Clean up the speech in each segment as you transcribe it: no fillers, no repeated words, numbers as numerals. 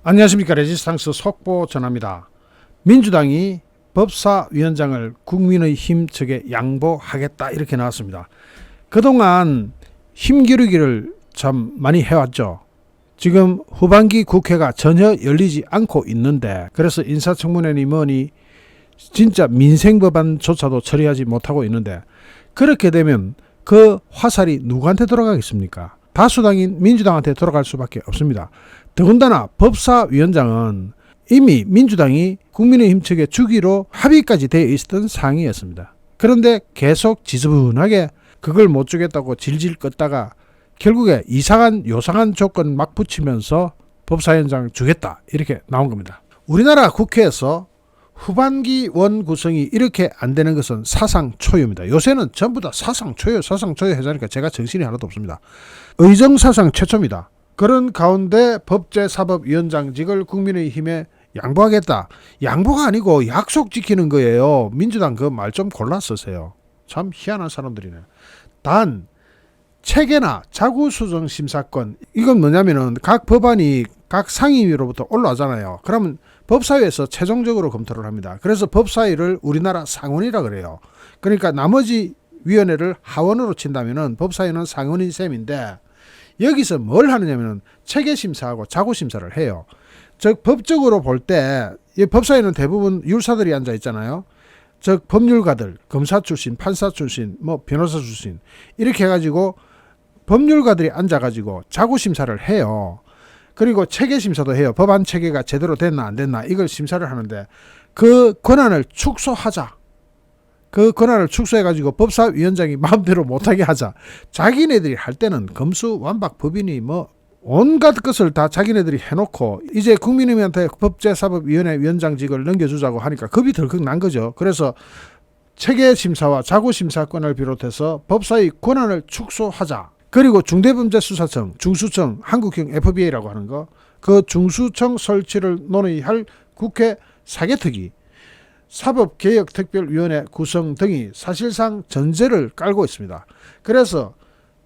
안녕하십니까. 레지스탕스 속보 전합니다. 민주당이 법사위원장을 국민의힘 측에 양보하겠다 이렇게 나왔습니다. 그동안 힘기르기를 참 많이 해왔죠. 지금 후반기 국회가 전혀 열리지 않고 있는데 그래서 인사청문회니 뭐니 진짜 민생법안조차도 처리하지 못하고 있는데 그렇게 되면 그 화살이 누구한테 돌아가겠습니까? 다수당인 민주당한테 돌아갈 수밖에 없습니다. 더군다나 법사위원장은 이미 민주당이 국민의힘 측에 주기로 합의까지 되어 있었던 사항이었습니다. 그런데 계속 지저분하게 그걸 못 주겠다고 질질 껐다가 결국에 이상한 요상한 조건 막 붙이면서 법사위원장 주겠다 이렇게 나온 겁니다. 우리나라 국회에서 후반기 원 구성이 이렇게 안 되는 것은 사상 초유입니다. 요새는 전부 다 사상 초유 하자니까 제가 정신이 하나도 없습니다. 의정사상 최초입니다. 그런 가운데 법제사법위원장직을 국민의힘에 양보하겠다. 양보가 아니고 약속 지키는 거예요. 민주당 그 말 좀 골라 쓰세요. 참 희한한 사람들이네. 단 체계나 자구수정심사권 이건 뭐냐면은 각 법안이 각 상임위로부터 올라오잖아요. 그러면 법사위에서 최종적으로 검토를 합니다. 그래서 법사위를 우리나라 상원이라 그래요. 그러니까 나머지 위원회를 하원으로 친다면은 법사위는 상원인 셈인데 여기서 뭘 하느냐면은 체계심사하고 자구심사를 해요. 즉 법적으로 볼 때 법사위는 대부분 율사들이 앉아 있잖아요. 즉 법률가들, 검사 출신, 판사 출신, 뭐 변호사 출신 이렇게 해가지고 법률가들이 앉아가지고 자구심사를 해요. 그리고 체계심사도 해요. 법안 체계가 제대로 됐나 안 됐나 이걸 심사를 하는데 그 권한을 축소하자. 그 권한을 축소해가지고 법사위원장이 마음대로 못하게 하자. 자기네들이 할 때는 검수완박 법인이 뭐 온갖 것을 다 자기네들이 해놓고 이제 국민의힘한테 법제사법위원회 위원장직을 넘겨주자고 하니까 겁이 덜컥 난 거죠. 그래서 체계심사와 자구심사권을 비롯해서 법사위 권한을 축소하자. 그리고 중대범죄수사청, 중수청, 한국형 FBI라고 하는 거, 그 중수청 설치를 논의할 국회 사개특위, 사법개혁특별위원회 구성 등이 사실상 전제를 깔고 있습니다. 그래서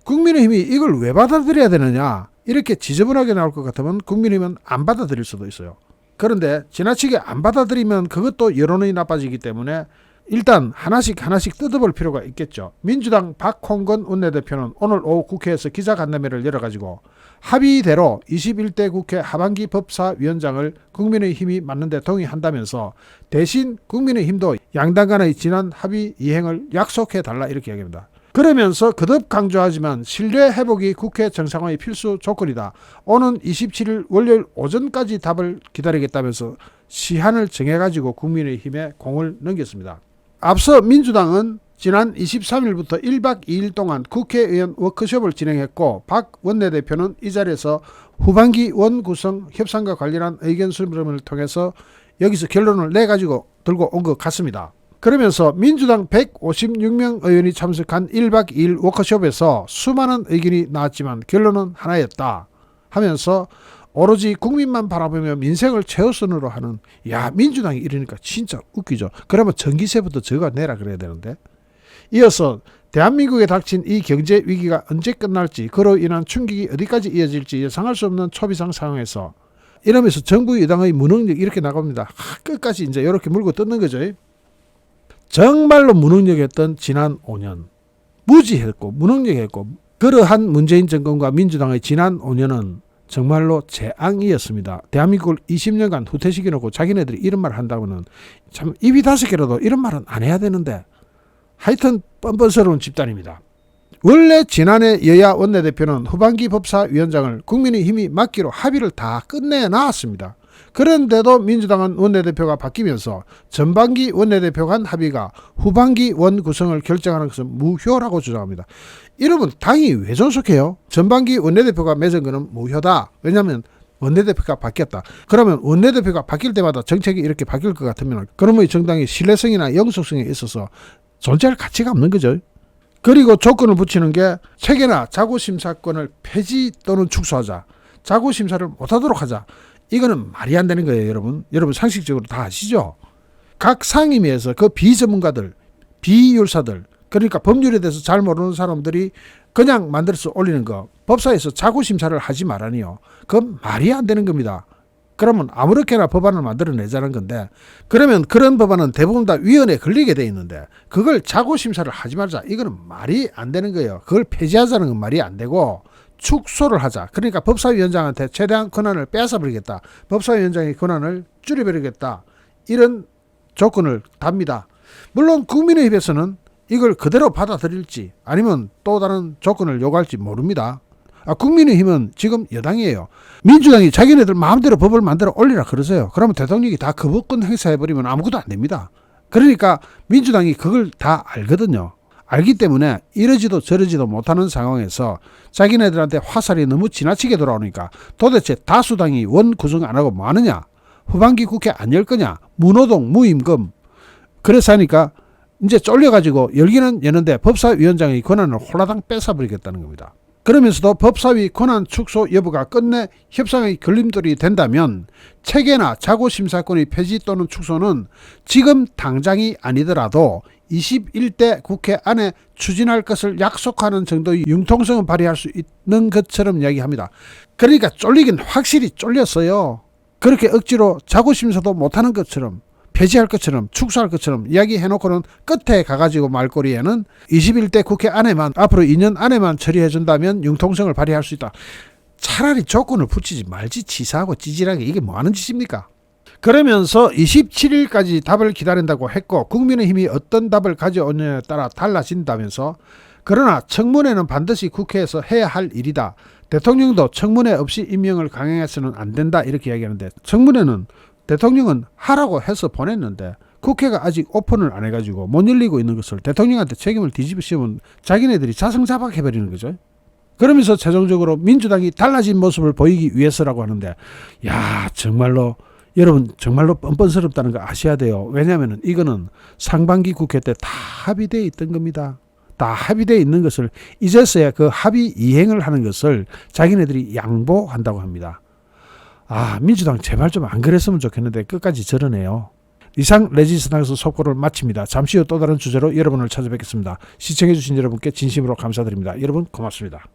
국민의힘이 이걸 왜 받아들여야 되느냐 이렇게 지저분하게 나올 것 같으면 국민의힘은 안 받아들일 수도 있어요. 그런데 지나치게 안 받아들이면 그것도 여론이 나빠지기 때문에 일단 하나씩 뜯어볼 필요가 있겠죠. 민주당 박홍근 원내대표는 오늘 오후 국회에서 기자간담회를 열어가지고 합의대로 21대 국회 하반기 법사위원장을 국민의힘이 맡는데 동의한다면서 대신 국민의힘도 양당 간의 지난 합의 이행을 약속해달라 이렇게 이야기합니다. 그러면서 거듭 강조하지만 신뢰 회복이 국회 정상화의 필수 조건이다. 오는 27일 월요일 오전까지 답을 기다리겠다면서 시한을 정해가지고 국민의힘에 공을 넘겼습니다. 앞서 민주당은 지난 23일부터 1박 2일 동안 국회의원 워크숍을 진행했고 박 원내대표는 이 자리에서 후반기 원 구성 협상과 관련한 의견 수렴을 통해서 여기서 결론을 내가지고 들고 온 것 같습니다. 그러면서 민주당 156명 의원이 참석한 1박 2일 워크숍에서 수많은 의견이 나왔지만 결론은 하나였다 하면서 오로지 국민만 바라보며 민생을 최우선으로 하는 민주당이 이러니까 진짜 웃기죠. 그러면 전기세부터 저가 내라 그래야 되는데 이어서 대한민국에 닥친 이 경제 위기가 언제 끝날지 그로 인한 충격이 어디까지 이어질지 예상할 수 없는 초비상 상황에서 이러면서 정부 여당의 무능력 이렇게 나갑니다. 끝까지 이제 이렇게 물고 뜯는 거죠. 정말로 무능력했던 지난 5년 무지했고 무능력했고 그러한 문재인 정권과 민주당의 지난 5년은 정말로 재앙이었습니다. 대한민국을 20년간 후퇴시켜놓고 자기네들이 이런 말을 한다고는 참 입이 5개라도 이런 말은 안 해야 되는데 하여튼 뻔뻔스러운 집단입니다. 원래 지난해 여야 원내대표는 후반기 법사위원장을 국민의힘이 맡기로 합의를 다 끝내놨습니다. 그런데도 민주당은 원내대표가 바뀌면서 전반기 원내대표 간 합의가 후반기 원 구성을 결정하는 것은 무효라고 주장합니다. 이러면 당이 왜 존속해요? 전반기 원내대표가 맺은 것은 무효다. 왜냐하면 원내대표가 바뀌었다. 그러면 원내대표가 바뀔 때마다 정책이 이렇게 바뀔 것 같으면 그러면 정당의 신뢰성이나 영속성에 있어서 존재할 가치가 없는 거죠. 그리고 조건을 붙이는 게 체계나 자구심사권을 폐지 또는 축소하자. 자구심사를 못하도록 하자. 이거는 말이 안 되는 거예요, 여러분. 여러분 상식적으로 다 아시죠? 각 상임위에서 그 비전문가들, 비율사들, 그러니까 법률에 대해서 잘 모르는 사람들이 그냥 만들어서 올리는 거 법사에서 자구심사를 하지 말라니요. 그건 말이 안 되는 겁니다. 그러면 아무렇게나 법안을 만들어내자는 건데, 그러면 그런 법안은 대부분 다 위원회에 걸리게 돼 있는데 그걸 자고심사를 하지 말자. 이거는 말이 안 되는 거예요. 그걸 폐지하자는 건 말이 안 되고 축소를 하자. 그러니까 법사위원장한테 최대한 권한을 빼앗아버리겠다. 법사위원장의 권한을 줄여버리겠다. 이런 조건을 답니다. 물론 국민의힘에서는 이걸 그대로 받아들일지 아니면 또 다른 조건을 요구할지 모릅니다. 국민의힘은 지금 여당이에요. 민주당이 자기네들 마음대로 법을 만들어 올리라 그러세요. 그러면 대통령이 다 거부권 행사해버리면 아무것도 안 됩니다. 그러니까 민주당이 그걸 다 알거든요. 알기 때문에 이러지도 저러지도 못하는 상황에서 자기네들한테 화살이 너무 지나치게 돌아오니까 도대체 다수당이 원 구성 안 하고 뭐 하느냐? 후반기 국회 안 열 거냐? 무노동, 무임금. 그래서 하니까 이제 쫄려가지고 열기는 여는데 법사위원장의 권한을 홀라당 뺏어버리겠다는 겁니다. 그러면서도 법사위 권한 축소 여부가 끝내 협상의 걸림돌이 된다면 체계나 자고심사권의 폐지 또는 축소는 지금 당장이 아니더라도 21대 국회 안에 추진할 것을 약속하는 정도의 융통성을 발휘할 수 있는 것처럼 이야기합니다. 그러니까 쫄리긴 확실히 쫄렸어요. 그렇게 억지로 자고심사도 못하는 것처럼, 폐지할 것처럼, 축소할 것처럼 이야기해놓고는 끝에 가가지고 말꼬리에는 21대 국회 안에만, 앞으로 2년 안에만 처리해준다면 융통성을 발휘할 수 있다. 차라리 조건을 붙이지 말지 치사하고 찌질하게 이게 뭐하는 짓입니까? 그러면서 27일까지 답을 기다린다고 했고 국민의힘이 어떤 답을 가져오느냐에 따라 달라진다면서, 그러나 청문회는 반드시 국회에서 해야 할 일이다. 대통령도 청문회 없이 임명을 강행해서는 안 된다. 이렇게 이야기하는데, 청문회는 대통령은 하라고 해서 보냈는데 국회가 아직 오픈을 안 해가지고 못 열리고 있는 것을 대통령한테 책임을 뒤집어 씌우면 자기네들이 자성자박해버리는 거죠. 그러면서 최종적으로 민주당이 달라진 모습을 보이기 위해서라고 하는데, 야, 정말로 여러분 정말로 뻔뻔스럽다는 거 아셔야 돼요. 왜냐하면 이거는 상반기 국회 때 다 합의되어 있던 겁니다. 다 합의되어 있는 것을 이제서야 그 합의 이행을 하는 것을 자기네들이 양보한다고 합니다. 민주당 제발 좀 안 그랬으면 좋겠는데 끝까지 저러네요. 이상 레지스탕에서 속보를 마칩니다. 잠시 후 또 다른 주제로 여러분을 찾아뵙겠습니다. 시청해주신 여러분께 진심으로 감사드립니다. 여러분 고맙습니다.